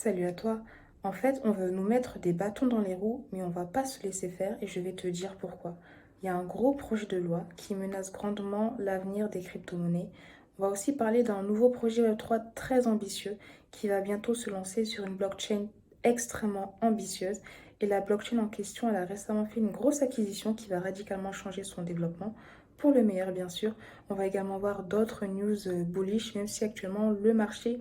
Salut à toi. En fait, on veut nous mettre des bâtons dans les roues, mais on va pas se laisser faire et je vais te dire pourquoi. Il y a un gros projet de loi qui menace grandement l'avenir des crypto-monnaies. On va aussi parler d'un nouveau projet Web3 très ambitieux qui va bientôt se lancer sur une blockchain extrêmement ambitieuse. Et la blockchain en question, elle a récemment fait une grosse acquisition qui va radicalement changer son développement. Pour le meilleur, bien sûr. On va également voir d'autres news bullish, même si actuellement le marché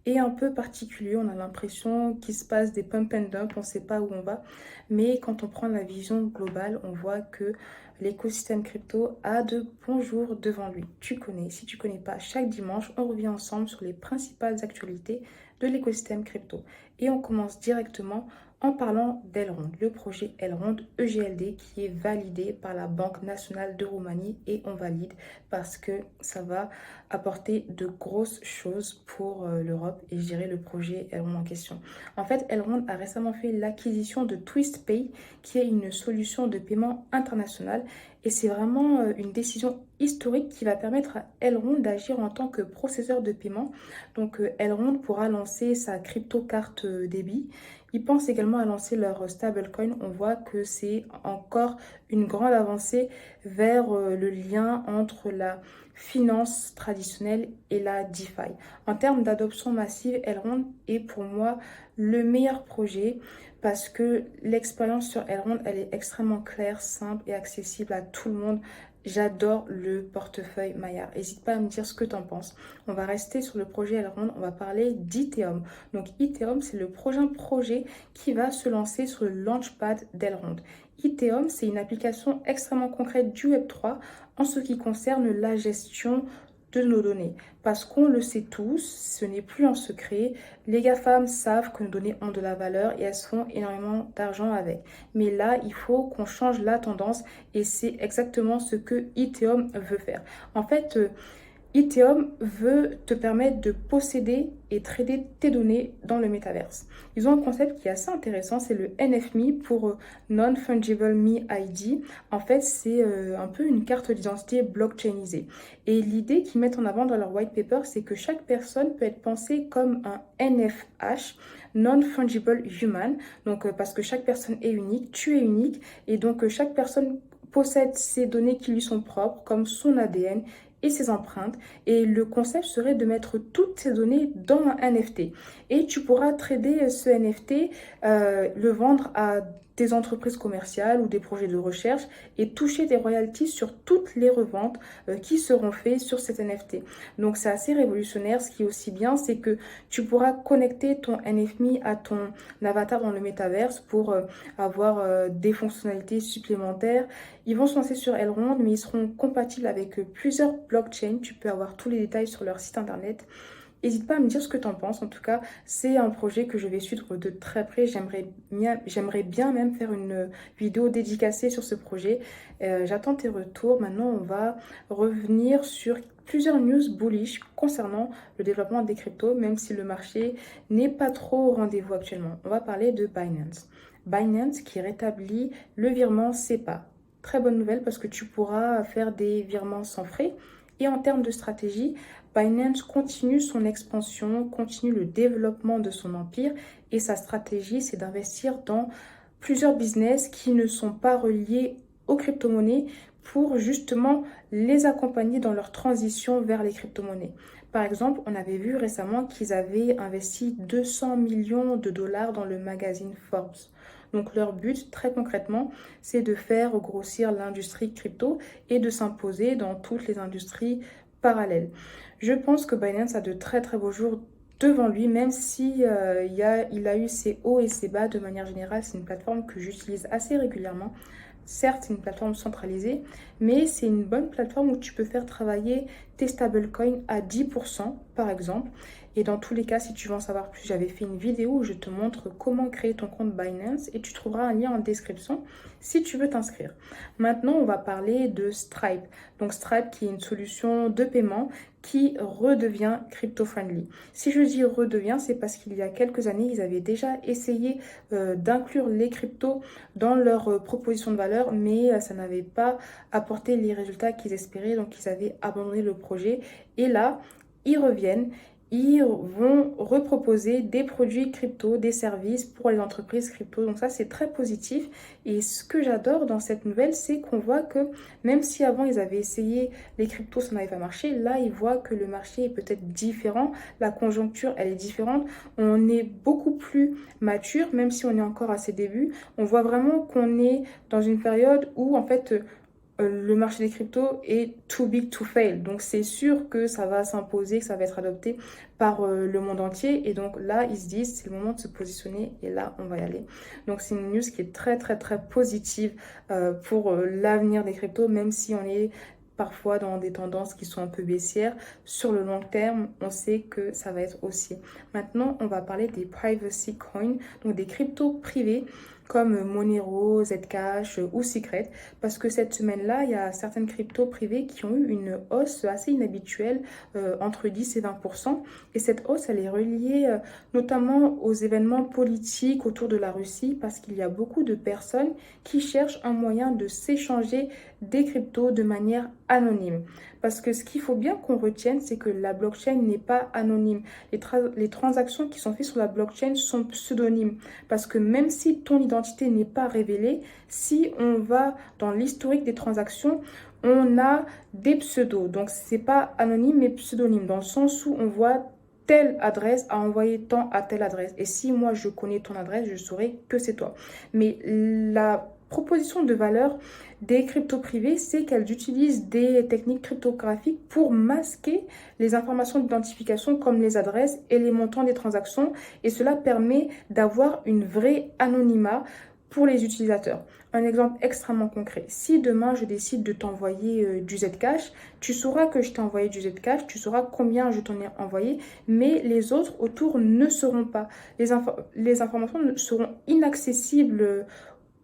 est un peu particulier. On a l'impression qu'il se passe des pump and dump, on ne sait pas où on va. Mais quand on prend la vision globale, on voit que l'écosystème crypto a de bons jours devant lui. Tu connais, si tu connais pas, chaque dimanche, on revient ensemble sur les principales actualités de l'écosystème crypto. Et on commence directement en parlant d'Elrond, le projet Elrond EGLD qui est validé par la Banque nationale de Roumanie et on valide parce que ça va apporter de grosses choses pour l'Europe et je dirais le projet Elrond en question. En fait, Elrond a récemment fait l'acquisition de TwistPay qui est une solution de paiement international et c'est vraiment une décision historique qui va permettre à Elrond d'agir en tant que processeur de paiement. Donc Elrond pourra lancer sa crypto-carte débit. Ils pensent également à lancer leur stablecoin. On voit que c'est encore une grande avancée vers le lien entre la finance traditionnelle et la DeFi. En termes d'adoption massive, Elrond est pour moi le meilleur projet parce que l'expérience sur Elrond, elle est extrêmement claire, simple et accessible à tout le monde. J'adore le portefeuille Maillard. N'hésite pas à me dire ce que tu en penses. On va rester sur le projet Elrond, on va parler d'Ethereum. Donc Ethereum, c'est le prochain projet qui va se lancer sur le launchpad d'Elrond. Ethereum, c'est une application extrêmement concrète du Web3 en ce qui concerne la gestion de nos données. Parce qu'on le sait tous, ce n'est plus un secret, les GAFAM savent que nos données ont de la valeur et elles se font énormément d'argent avec. Mais là, il faut qu'on change la tendance et c'est exactement ce que Ethereum veut faire. En fait, Ethereum veut te permettre de posséder et trader tes données dans le métaverse. Ils ont un concept qui est assez intéressant, c'est le NFMe pour Non-Fungible Me ID. En fait, c'est un peu une carte d'identité blockchainisée. Et l'idée qu'ils mettent en avant dans leur white paper, c'est que chaque personne peut être pensée comme un NFH, Non-Fungible Human. Donc, parce que chaque personne est unique, tu es unique, et donc chaque personne possède ses données qui lui sont propres, comme son ADN et ses empreintes. Et le concept serait de mettre toutes ces données dans un NFT. Et tu pourras trader ce NFT, le vendre à des entreprises commerciales ou des projets de recherche et toucher des royalties sur toutes les reventes qui seront faites sur cet NFT. Donc c'est assez révolutionnaire. Ce qui est aussi bien, c'est que tu pourras connecter ton NFMe à ton avatar dans le métaverse pour avoir des fonctionnalités supplémentaires. Ils vont se lancer sur Elrond, mais ils seront compatibles avec plusieurs blockchains. Tu peux avoir tous les détails sur leur site internet. N'hésite pas à me dire ce que tu en penses. En tout cas, c'est un projet que je vais suivre de très près. J'aimerais bien même faire une vidéo dédicacée sur ce projet. J'attends tes retours. Maintenant, on va revenir sur plusieurs news bullish concernant le développement des cryptos, même si le marché n'est pas trop au rendez-vous actuellement. On va parler de Binance. Binance qui rétablit le virement SEPA. Très bonne nouvelle parce que tu pourras faire des virements sans frais. Et en termes de stratégie, Binance continue son expansion, continue le développement de son empire et sa stratégie, c'est d'investir dans plusieurs business qui ne sont pas reliés aux crypto-monnaies pour justement les accompagner dans leur transition vers les crypto-monnaies. Par exemple, on avait vu récemment qu'ils avaient investi 200 millions de dollars dans le magazine Forbes. Donc leur but, très concrètement, c'est de faire grossir l'industrie crypto et de s'imposer dans toutes les industries parallèles. Je pense que Binance a de très très beaux jours devant lui, même si il a eu ses hauts et ses bas de manière générale. C'est une plateforme que j'utilise assez régulièrement. Certes, c'est une plateforme centralisée, mais c'est une bonne plateforme où tu peux faire travailler tes stablecoins à 10% par exemple. Et dans tous les cas, si tu veux en savoir plus, j'avais fait une vidéo où je te montre comment créer ton compte Binance et tu trouveras un lien en description si tu veux t'inscrire. Maintenant, on va parler de Stripe. Donc Stripe qui est une solution de paiement qui redevient crypto-friendly. Si je dis redevient, c'est parce qu'il y a quelques années, ils avaient déjà essayé d'inclure les cryptos dans leur proposition de valeur, mais ça n'avait pas apporté les résultats qu'ils espéraient, donc ils avaient abandonné le projet. Et là, ils reviennent. ils vont reproposer des produits crypto, des services pour les entreprises crypto. Donc ça, c'est très positif. Et ce que j'adore dans cette nouvelle, c'est qu'on voit que même si avant ils avaient essayé les cryptos, ça n'avait pas marché, là, ils voient que le marché est peut-être différent. La conjoncture, elle est différente. On est beaucoup plus mature, même si on est encore à ses débuts. On voit vraiment qu'on est dans une période où, en fait, le marché des cryptos est too big to fail. Donc c'est sûr que ça va s'imposer, que ça va être adopté par le monde entier. Et donc là, ils se disent, c'est le moment de se positionner et là, on va y aller. Donc c'est une news qui est très, très, très positive pour l'avenir des cryptos, même si on est parfois dans des tendances qui sont un peu baissières. Sur le long terme, on sait que ça va être haussier. Maintenant, on va parler des privacy coins, donc des cryptos privés comme Monero, Zcash ou Secret, parce que cette semaine-là, il y a certaines cryptos privées qui ont eu une hausse assez inhabituelle, entre 10 et 20%. Et cette hausse, elle est reliée notamment aux événements politiques autour de la Russie, parce qu'il y a beaucoup de personnes qui cherchent un moyen de s'échanger des cryptos de manière anonyme. Parce que ce qu'il faut bien qu'on retienne, c'est que la blockchain n'est pas anonyme. Les transactions qui sont faites sur la blockchain sont pseudonymes. Parce que même si ton identité n'est pas révélée, si on va dans l'historique des transactions, on a des pseudos. Donc, c'est pas anonyme, mais pseudonyme, dans le sens où on voit telle adresse a envoyé tant à telle adresse. Et si moi, je connais ton adresse, je saurai que c'est toi. Mais la proposition de valeur des cryptos privés, c'est qu'elles utilisent des techniques cryptographiques pour masquer les informations d'identification comme les adresses et les montants des transactions. Et cela permet d'avoir une vraie anonymat pour les utilisateurs. Un exemple extrêmement concret. Si demain je décide de t'envoyer du Zcash, tu sauras que je t'ai envoyé du Zcash, tu sauras combien je t'en ai envoyé, mais les autres autour ne sauront pas. Les informations seront inaccessibles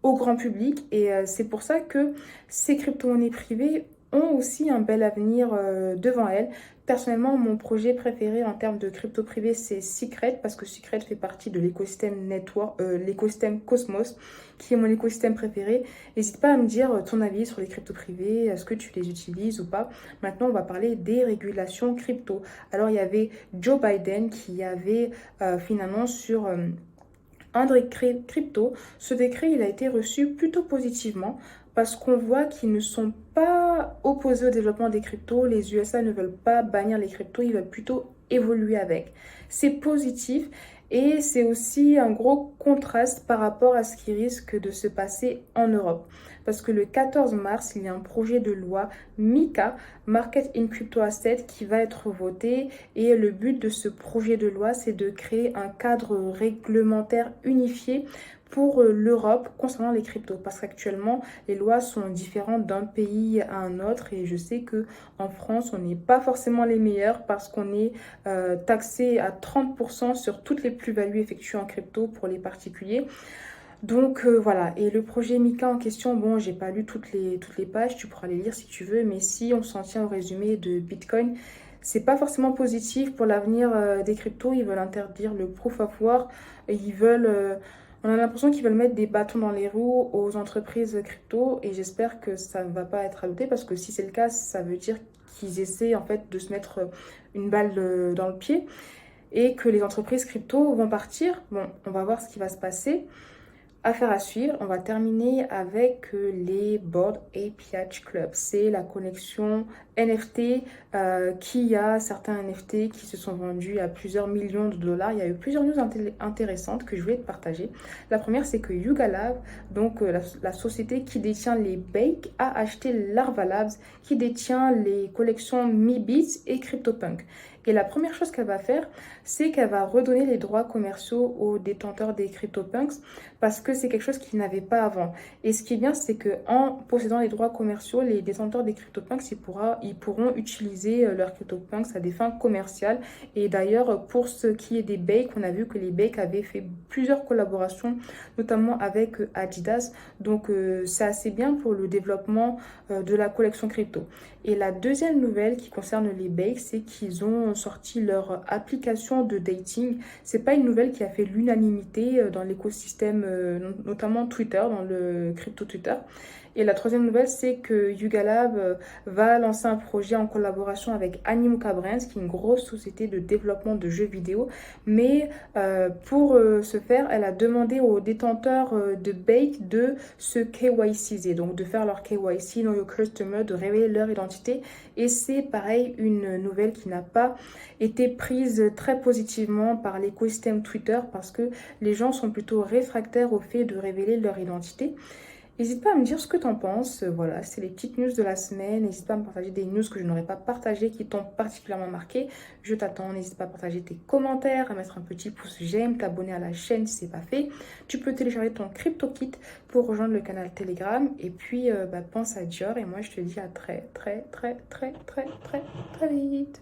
au grand public et c'est pour ça que ces crypto-monnaies privées ont aussi un bel avenir devant elles. Personnellement, mon projet préféré en termes de crypto privé, c'est Secret, parce que Secret fait partie de l'écosystème Network, l'écosystème Cosmos, qui est mon écosystème préféré. N'hésite pas à me dire ton avis sur les cryptos privés, est-ce que tu les utilises ou pas. Maintenant, on va parler des régulations crypto. Alors, il y avait Joe Biden qui avait finalement sur un décret crypto. Ce décret, il a été reçu plutôt positivement parce qu'on voit qu'ils ne sont pas opposés au développement des cryptos. Les USA ne veulent pas bannir les cryptos, ils veulent plutôt évoluer avec. C'est positif et c'est aussi un gros contraste par rapport à ce qui risque de se passer en Europe. Parce que le 14 mars, il y a un projet de loi MiCA, Market in Crypto Asset, qui va être voté. Et le but de ce projet de loi, c'est de créer un cadre réglementaire unifié pour l'Europe concernant les cryptos. Parce qu'actuellement, les lois sont différentes d'un pays à un autre. Et je sais que en France, on n'est pas forcément les meilleurs parce qu'on est taxé à 30% sur toutes les plus-values effectuées en crypto pour les particuliers. Donc voilà, et le projet Mika en question, bon, j'ai pas lu toutes les pages, tu pourras les lire si tu veux, mais si on s'en tient au résumé de Bitcoin, c'est pas forcément positif pour l'avenir des cryptos. Ils veulent interdire le proof of work, ils veulent, on a l'impression qu'ils veulent mettre des bâtons dans les roues aux entreprises crypto, et j'espère que ça ne va pas être adopté, parce que si c'est le cas, ça veut dire qu'ils essaient en fait de se mettre une balle dans le pied, et que les entreprises crypto vont partir. Bon, on va voir ce qui va se passer. Affaire à suivre, on va terminer avec les Bored Ape Yacht Club. C'est la collection NFT qui a certains NFT qui se sont vendus à plusieurs millions de dollars. Il y a eu plusieurs news intéressantes que je voulais te partager. La première, c'est que Yuga Lab, donc la société qui détient les Bake, a acheté Larva Labs qui détient les collections MeBeats et CryptoPunk. Et la première chose qu'elle va faire, c'est qu'elle va redonner les droits commerciaux aux détenteurs des CryptoPunks parce que c'est quelque chose qu'ils n'avaient pas avant. Et ce qui est bien, c'est qu'en possédant les droits commerciaux, les détenteurs des CryptoPunks, ils pourront utiliser leurs CryptoPunks à des fins commerciales. Et d'ailleurs, pour ce qui est des Bake, on a vu que les Bake avaient fait plusieurs collaborations, notamment avec Adidas. Donc, c'est assez bien pour le développement de la collection crypto. Et la deuxième nouvelle qui concerne les Bake, c'est qu'ils ont sorti leur application de dating. C'est pas une nouvelle qui a fait l'unanimité dans l'écosystème, notamment Twitter, dans le crypto Twitter. Et la troisième nouvelle, c'est que Yuga Lab va lancer un projet en collaboration avec Animoca Brands, qui est une grosse société de développement de jeux vidéo. Mais pour ce faire, elle a demandé aux détenteurs de Bake de se KYCiser, donc de faire leur KYC, Know Your Customer, de révéler leur identité. Et c'est pareil, une nouvelle qui n'a pas été prise très positivement par l'écosystème Twitter parce que les gens sont plutôt réfractaires au fait de révéler leur identité. N'hésite pas à me dire ce que tu en penses. Voilà, c'est les petites news de la semaine. N'hésite pas à me partager des news que je n'aurais pas partagées qui t'ont particulièrement marqué. Je t'attends. N'hésite pas à partager tes commentaires, à mettre un petit pouce j'aime, t'abonner à la chaîne si ce n'est pas fait. Tu peux télécharger ton CryptoKit pour rejoindre le canal Telegram. Et puis, pense à Dior. Et moi, je te dis à très, très, très, très, très, très, très vite.